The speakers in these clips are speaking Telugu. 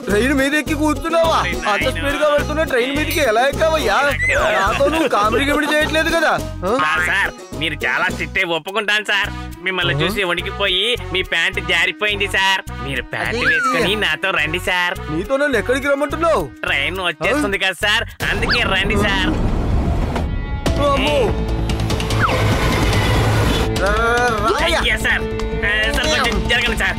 ట్రైన్ మీద ఎక్కి కూర్చున్నావా? అంత స్పీడ్ గా వెళ్తున్నా ట్రైన్ మీదకి ఎలా ఎక్కావయ్యా? నాతో నువ్వు కామెడీ గిమిడి చేయట్లేదు కదా? సార్ మీరు చాలా స్ట్రిక్ట్ ఒప్పుకుంటాను సార్. మిమ్మల్ని చూసి వణికిపోయి మీ ప్యాంట్ జారిపోయింది సార్. మీరు ప్యాంట్ వేసుకుని నాతో రండి సార్. నీతో నన్ను ఎక్కడికి రమ్మంటున్నావు? ట్రైన్ వచ్చేస్తుంది కదా సార్, అందుకే రండి సార్. అయ్యా సార్, సార్ కొంచెం జరగండి సార్.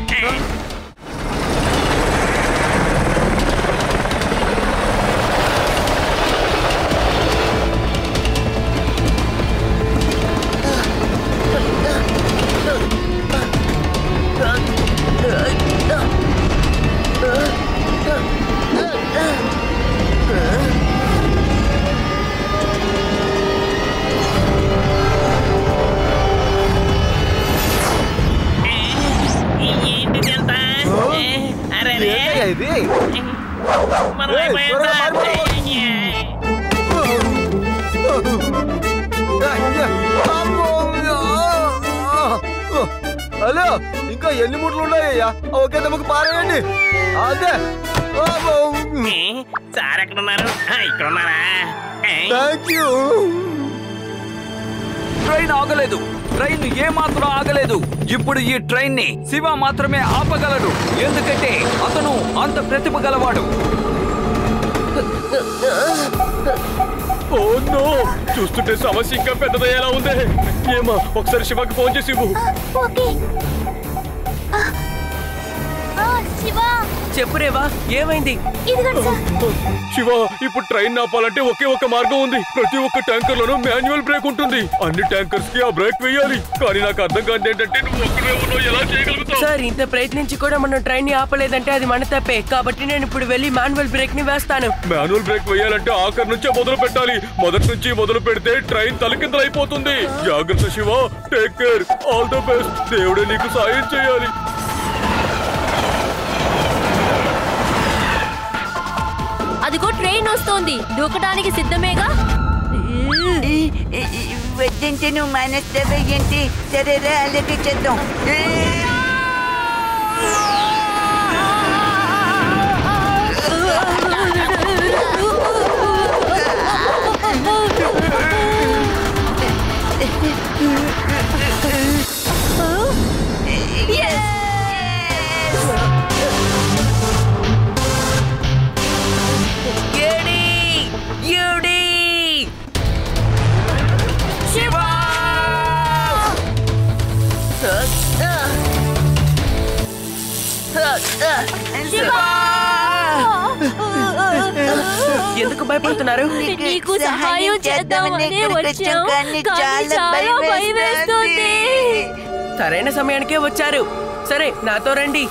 హలో, ఇంకా ఎన్ని మూటలు ఉన్నాయ్యా? ఓకే, తమకు పారేయండి. అదే సార్ ఎక్కడ ఉన్నారు? ఇక్కడ ఉన్నారా? Thank you. ట్రైన్ ఆగలేదు. ట్రైన్ ఏమాత్రం ఆగలేదు. ఇప్పుడు ఈ ట్రైన్ ని శివ మాత్రమే ఆపగలడు, ఎందుకంటే అతను అంత ప్రతిభ గలవాడు. చూస్తుంటే సమస్య ఇంకా పెద్దదయ్యేలా ఉంది. ఏమా, ఒకసారి శివకి ఫోన్ చేసి చెప్పు రేవా, ఏమైంది? శివ, ఇప్పుడు ట్రైన్ ఆపాలంటే ఒకే ఒక్క మార్గం ఉంది. ప్రతి ఒక్క ట్యాంకర్ లోనూ మాన్యువల్ బ్రేక్ ఉంటుంది. అన్ని ట్యాంకర్స్ కి ఆ బ్రేక్ వేయాలి. కానీ నాకు అర్థం కాదు ఏంటంటే నువ్వు ఒక్కడే ఉన్నావు, ఎలా చేయగలుగుతావు? సార్, ఇంత ప్రయత్నించి కూడా మనం ట్రైన్ ని ఆపలేదంటే అది మన తప్పే. కాబట్టి నేను ఇప్పుడు వెళ్ళి మాన్యువల్ బ్రేక్ ని వేస్తాను. మాన్యువల్ బ్రేక్ వేయాలంటే ఆఖరి నుంచే మొదలు పెట్టాలి. మొదటి నుంచి మొదలు పెడితే ట్రైన్ తలకిందలైపోతుంది. జాగ్రత్త Shiva, take care, all the best. దేవుడే నీకు సాయం చేయాలి. అదిగో ట్రైన్ వస్తోంది, దూకడానికి సిద్ధమేగా? వద్దంటే నువ్వు మానేస్తావా ఏంటి? సరేరా, అలాగే చేద్దాం. ఎందుకు భయపడుతున్నారు? నీకు సహాయం చేద్దామని వచ్చాం, కానీ చాలా భయమేస్తుంది. సరైన సమయానికే వచ్చారు. సరే, నాతో రండి.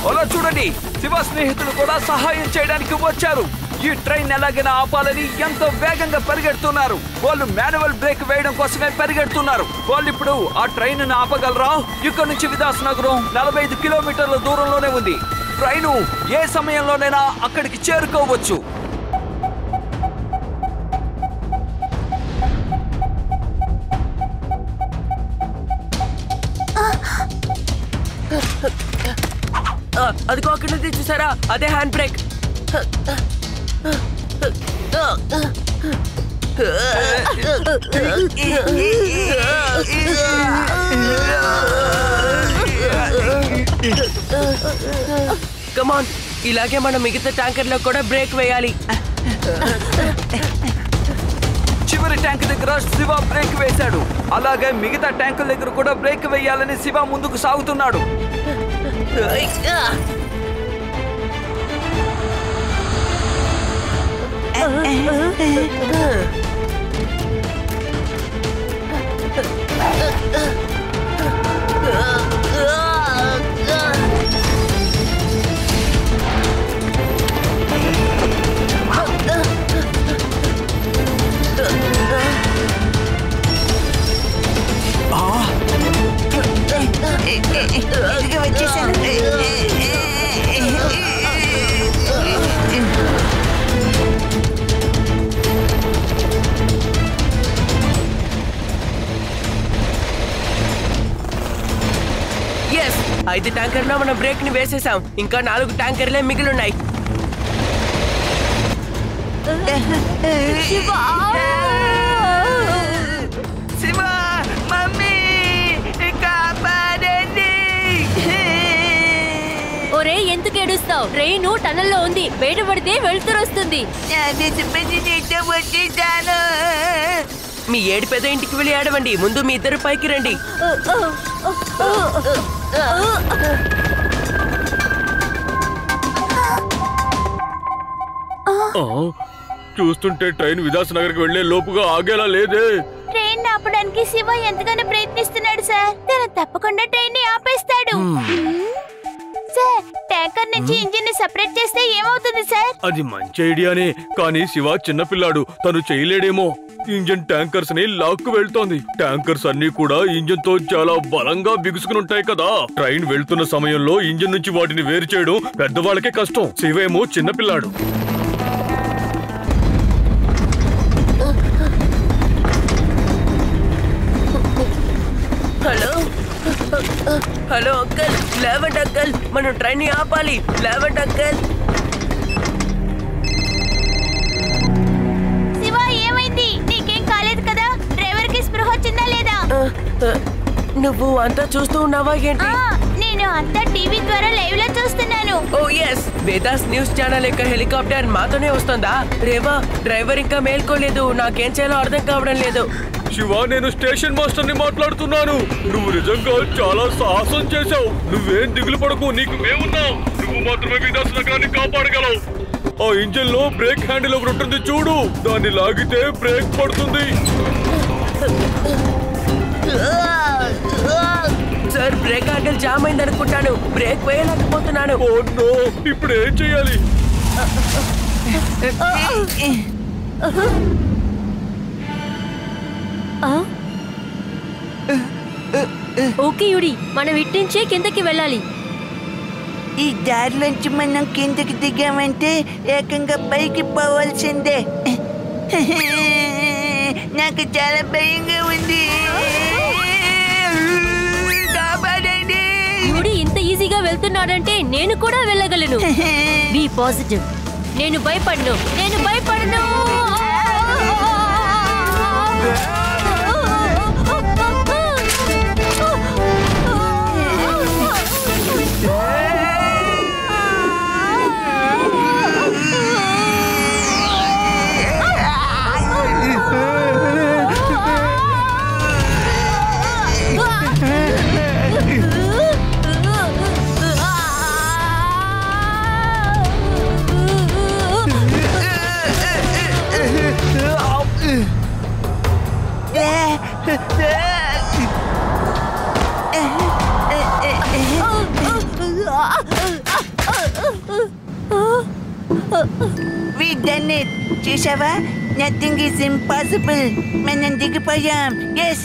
అలా చూడండి, శివ స్నేహితులు కూడా సహాయం చేయడానికి వచ్చారు. ఈ ట్రైన్ ఎలాగైనా ఆపాలని ఎంతో వేగంగా పరిగెడుతున్నారు. వాళ్ళు మాన్యువల్ బ్రేక్ వేయడం కోసమే పరిగెడుతున్నారు. వాళ్ళు ఇప్పుడు ఆ ట్రైన్ ని ఆపగలరా? ఇక్కడ నుంచి విదాస్ నగరం 45 కిలోమీటర్ల దూరంలోనే ఉంది. ట్రైను ఏ సమయంలోనైనా అక్కడికి చేరుకోవచ్చు. అదిగో అక్కడ నుంచి చూసారా? అదే హ్యాండ్ బ్రేక్. కమాన్, ఇలాగే మనం మిగతా ట్యాంకర్లో కూడా బ్రేక్ వేయాలి. చివరి ట్యాంక్ దగ్గర శివ బ్రేక్ వేశాడు. అలాగే మిగతా ట్యాంకుల దగ్గర కూడా బ్రేక్ వేయాలని శివ ముందుకు సాగుతున్నాడు. ఎస్ 5 ట్యాంకర్లో మనం బ్రేక్ ని వేసేసాం. ఇంకా 4 ట్యాంకర్లే మిగిలిన్నాయి. శివ మమ్మీ కాపాడండి. ఒరే ఎందుకు ఏడుస్తావు? ట్రైన్ టనల్లో ఉంది, బయటపడితే వెళ్తురు వస్తుంది. వచ్చేసాను. మీ ఏడు పెద్ద ఇంటికి వెళ్ళి ఆడవండి. ముందు మీ ఇద్దరు పైకి రండి. చూస్తుంటే ట్రైన్ విదాస్ నగర్కి వెళ్లే లోపుగా ఆగేలా లేదే. ట్రైన్ ఆపడానికి శివ ఎంతగానో ప్రయత్నిస్తున్నాడు సార్. తను తప్పకుండా ట్రైన్ ని ఆపేస్తాడు. సార్ ట్యాంకర్ నుంచి ఇంజిన్ ని సెపరేట్ చేస్తే ఏమవుతుంది సార్? అది మంచి ఐడియానే, కానీ శివ చిన్నపిల్లాడు, తను చేయలేడేమో. ఇంజిన్ ట్యాంకర్స్ ని లాక్కు వెళ్తోంది. ట్యాంకర్స్ అన్ని కూడా ఇంజిన్ తో చాలా బలంగా బిగుసుకుని ఉంటాయి కదా. ట్రైన్ వెళ్తున్న సమయంలో ఇంజిన్ నుంచి వాటిని వేరు చేయడం పెద్దవాళ్ళకే కష్టం. శివేమో చిన్నపిల్లాడు. హలో హలో అంకల్, లేవండి అంకల్, మనం ట్రైన్ ని ఆపాలి. లేవండి అంకల్. శివ ఏమైంది? నీకేం కాలేదు కదా? డ్రైవర్ కి స్పృహ వచ్చిందా లేదా? నువ్వు అంతా చూస్తూ ఉన్నావా ఏంటి? నేను అంతా టీవీ ద్వారా లైవ్ లో చూస్తున్నాను. ఓ ఎస్, వేదాస్ న్యూస్ ఛానల్ యొక్క హెలికాప్టర్ మాతోనే వస్తుందా? రేవా, డ్రైవర్ ఇంకా మేల్కోలేదు. నాకేం చేయాలో అర్థం కావడం లేదు. శివ, నేను స్టేషన్ మాస్టర్ ని మాట్లాడుతున్నాను. నువ్వు నిజంగా చాలా సాహసం చేశావు. నువ్వేం దిగులు పడకు, నీకు మేమున్నాం. నువ్వు మాత్రమే విదాస్ నగరాన్ని కాపాడగలవు. ఆ ఇంజిన్ లో బ్రేక్ హ్యాండిల్ ఒకటి ఉంటుంది చూడు, దాన్ని లాగితే బ్రేక్ పడుతుంది. సార్, బ్రేక్ హ్యాండిల్ జామ్ అయింది అనుకుంటాను. బ్రేక్ వేయలేకపోతున్నాను. ఓ నో, ఇప్పుడు ఏం చేయాలి? ఓకే యుడి, మనం ఇట్టించే కిందకి వెళ్ళాలి. ఈ దారిలోంచి మనం కిందకి దిగామంటే ఏకంగా పైకి పోవాల్సిందే. నాకు చాలా భయంగా ఉంది. కాపాడండి. యుడి ఇంత ఈజీగా వెళ్తున్నాడంటే నేను కూడా వెళ్ళగలను. Be positive. నేను భయపడను. We done it. చూసావా? Nothing is impossible. మనం దిగిపోయాం. Yes,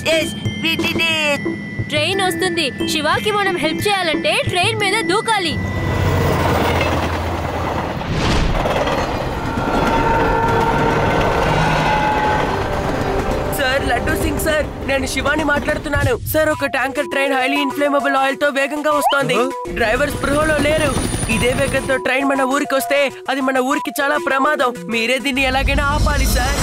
we did it. Train వస్తుంది. శివాకి మనం హెల్ప్ చేయాలంటే ట్రైన్ మీద దూకాలి. సార్, లడ్డూ సింగ్ సార్, నేను శివాని మాట్లాడుతున్నాను. సార్, ఒక tanker train highly inflammable oil తో వేగంగా వస్తోంది. డ్రైవర్ స్పృహలో లేరు. ఇదే వేగంతో ట్రైన్ మన ఊరికి వస్తే అది మన ఊరికి చాలా ప్రమాదం. మీరే దీన్ని ఎలాగైనా ఆపాలి సార్.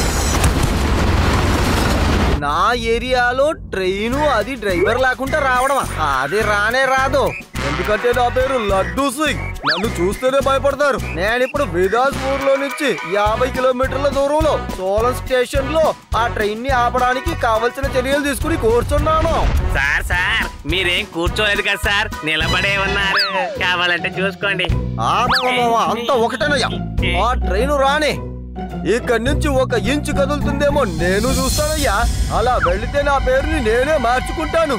నా ఏరియాలో ట్రైను అది డ్రైవర్ లేకుండా రావడమా? అది రానే రాదు. ఎందుకంటే నా పేరు లడ్డూ సింగ్. నన్ను చూస్తేనే భయపడతారు. నేను ఇప్పుడు విదాస్పూర్ లో నుంచి 50 కిలోమీటర్ల దూరంలో సోలన్ స్టేషన్ లో ఆ ట్రైన్ ని ఆపడానికి కావలసిన చర్యలు తీసుకుని కూర్చున్నాను. సార్ మీరేం కూర్చోలేదు కదా సార్, నిలబడే ఉన్నారు. కావాలంటే చూసుకోండి. అంత ఒకటేనయ్యా. ఆ ట్రైన్ రానే ఇక్కడి నుంచి 1 ఇంచు కదులుతుందేమో నేను చూస్తానయ్యా. అలా వెళితే నా పేరుని నేనే మార్చుకుంటాను.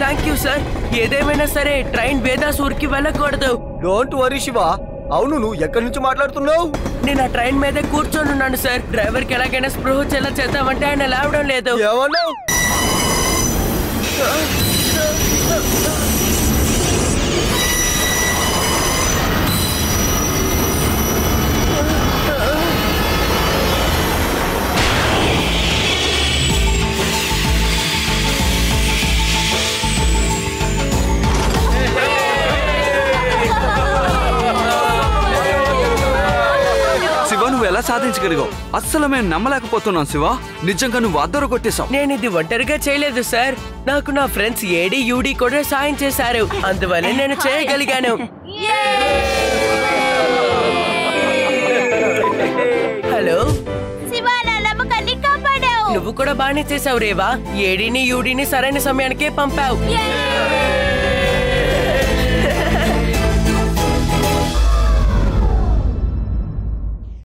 Thank you sir. ఏదేమైనా సరే ట్రైన్ వేదాసూర్కి వెళ్ళకూడదు. Don't worry Shiva. అవును, నువ్వు ఎక్కడి నుంచి మాట్లాడుతున్నావు? నేను ఆ ట్రైన్ మీద కూర్చొని ఉన్నాను సార్. డ్రైవర్ కి ఎలాగైనా స్పృహ చెల్ల చేద్దామంటే ఆయన లేవడం లేదు. ఏమన్నావు? సాధించగలిగావు. అస్సలు మేము నమ్మలేకపోతున్నాం శివ. నిజంగా నువ్వు అద్దరు కొట్టేశావు. నేను ఇది ఒంటరిగా చేయలేదు సార్. నాకు నా ఫ్రెండ్స్ ఏడి యూడి కూడా సాయం చేశారు. అందువల్ల నేను చేయగలిగాను. హలో, శివ నా నమ్మకాన్ని కాపాడావు. నువ్వు కూడా బాగానే చేసావు రేవా. ఏడీని యూడీని సరైన సమయానికే పంపావు.